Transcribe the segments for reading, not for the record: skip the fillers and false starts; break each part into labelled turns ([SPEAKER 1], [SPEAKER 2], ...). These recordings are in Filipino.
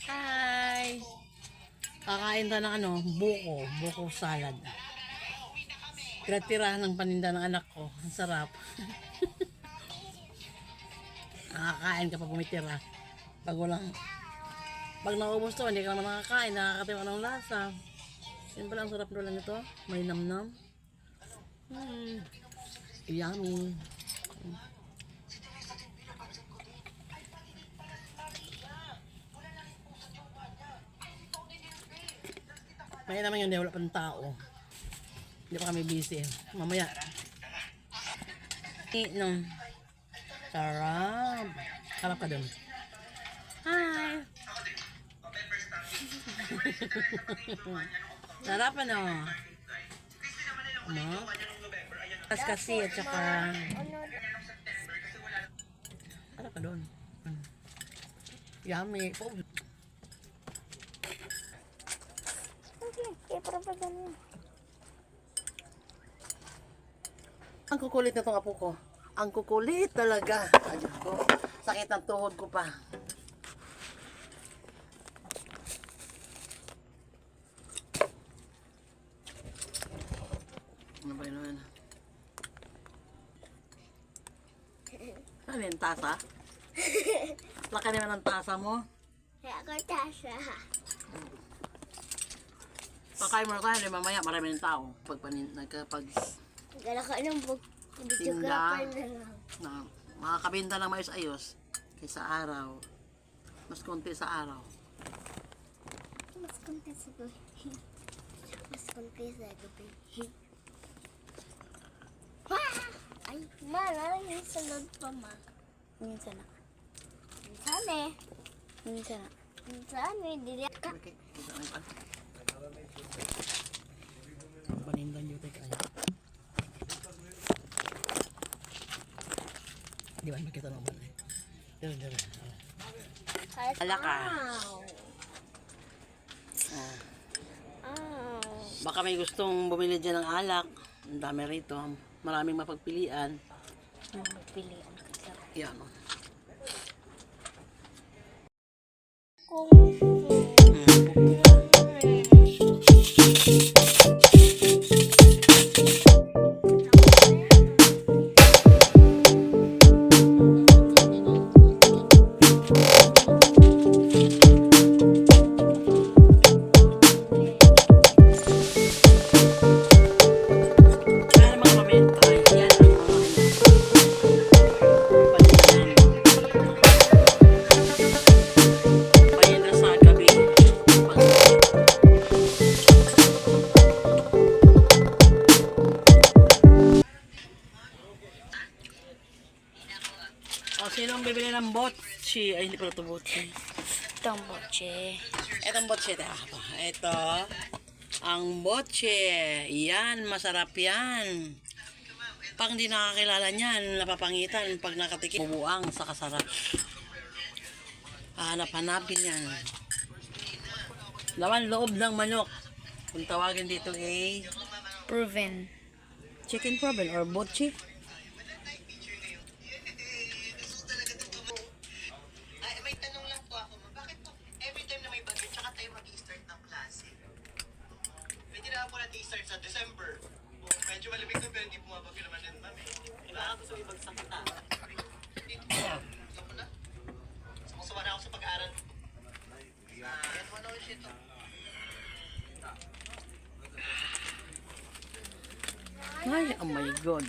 [SPEAKER 1] Hi! Kakain na ng buko salad. Tira-tira ng paninda ng anak ko. Ang sarap. Nakakain ka pa pumitira. Pag naubos to, hindi ka naman nakakain, nakakatiwa ng lasa. Yan pala ang sarap nila nito. May namnam. Yummy. May naman yun, wala pang tao. Hindi pa kami busy. Mamaya. No. Sarap. Sarap ka dun. Hi! Sarap ano? Ano? Kasi at saka sarap ka dun. Yummy. Oh. Ang kukulit na itong apo ko. Ang kukulit talaga. Ayun ko. Sakit ang tuhod ko pa. Ano ba yun? Ano yung tasa? Laki naman ang tasa mo.
[SPEAKER 2] Kaya ako tasa.
[SPEAKER 1] Pakain mo na tayo, mamaya marami ng tao. Nagkapag
[SPEAKER 2] Gala ka ng videographer
[SPEAKER 1] tinda
[SPEAKER 2] na lang.
[SPEAKER 1] na makakabinda ng maayos-ayos kaysa araw. Mas konti sa araw.
[SPEAKER 2] Mas konti sa gabi. Mas konti sa gabi. Ay, ma, nalang yung sunod pa, ma.
[SPEAKER 3] Minsan na.
[SPEAKER 2] Minsan eh.
[SPEAKER 3] Minsan na.
[SPEAKER 2] Minsan eh, dili ka.
[SPEAKER 1] Okay. Panindan nyo tayo kaya. Di ba makita naman eh. Dito. Ala ka. Baka may gustong bumili dyan ng alak. Ang dami rito. Maraming mapagpilian.
[SPEAKER 3] Magpilian ka sa
[SPEAKER 1] Yan.
[SPEAKER 2] Kung
[SPEAKER 1] Kaya mga pamenta, yan ang mga paninda sa gabi. O, sinong bibili ng botchi? Ay, hindi pala ito botchi.
[SPEAKER 3] tamboche.
[SPEAKER 1] Itong botche. Ito. Ang botche. Yan, masarap yan. Pag hindi nakakilala niyan, napapangitan pag nakatikim. Bubuang sa kasarap. Hanap-hanapin yan. Laman loob ng manok. Kung tawagin dito
[SPEAKER 3] Proven.
[SPEAKER 1] chicken proven or botchi.
[SPEAKER 4] May tanong lang po ako, bakit po every time na may bagyo, tsaka tayo mag-start ng klase? Pwede na po natin i-start sa December. Medyo malamig na pero hindi bumabagyo naman din, ma'am eh. Kailangan ko sa ibagsak kita. Dito po, gusto ko na. Sumasawa na ako sa pag-aaral. Yan mo na ulit ito.
[SPEAKER 1] Ay, oh my God.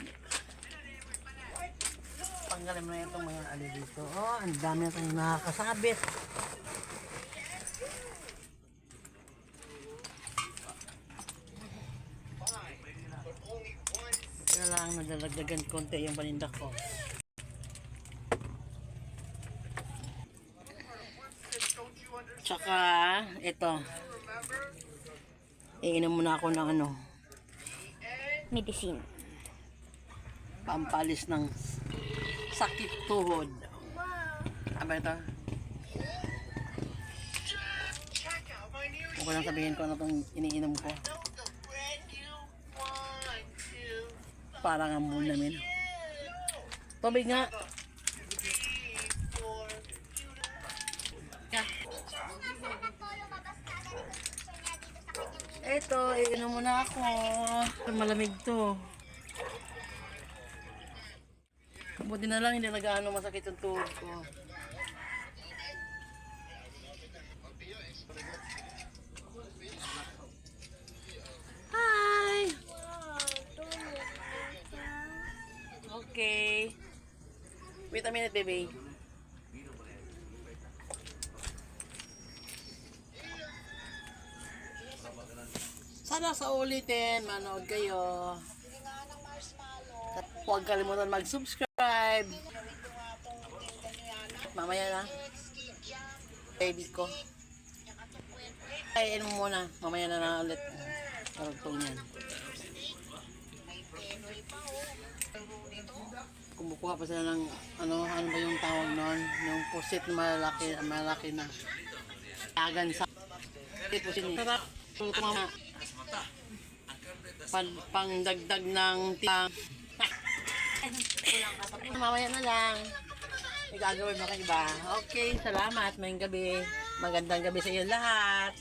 [SPEAKER 1] Tanggalin mo na itong mga ali dito. Oh, ang dami na itong nakakasabit. Kailangan nadalagdagan konti yung paninda ko. Tsaka, ito. Iinom muna ako ng
[SPEAKER 3] Medicine.
[SPEAKER 1] pampalis ng sakit tuhod. Aba ito. Huwag ko lang sabihin ko ano itong iniinom ko. Parang ambon namin. Tubig nga. Yeah. ito, iinom muna ako. Malamig to. Buti na lang hindi nag-ano masakit yung tuhod ko. Hi! Okay. Wait a minute, baby. Sana sa ulitin, manood kayo. At huwag kalimutan mag-subscribe. Mamaya na. Baby ko. Kain mo muna. Mamaya na ulit. Tarugtong yan. Kumukuha pa sila ng ano ba yung tawag noon? Yung pusit na malaki na. Agan sa pusit ni. Sarap. Tumama. Pangdagdag ng tiyang. Mamaya na lang. May gagawin mo kayo ba? Okay, salamat. Maying gabi. Magandang gabi sa iyo lahat.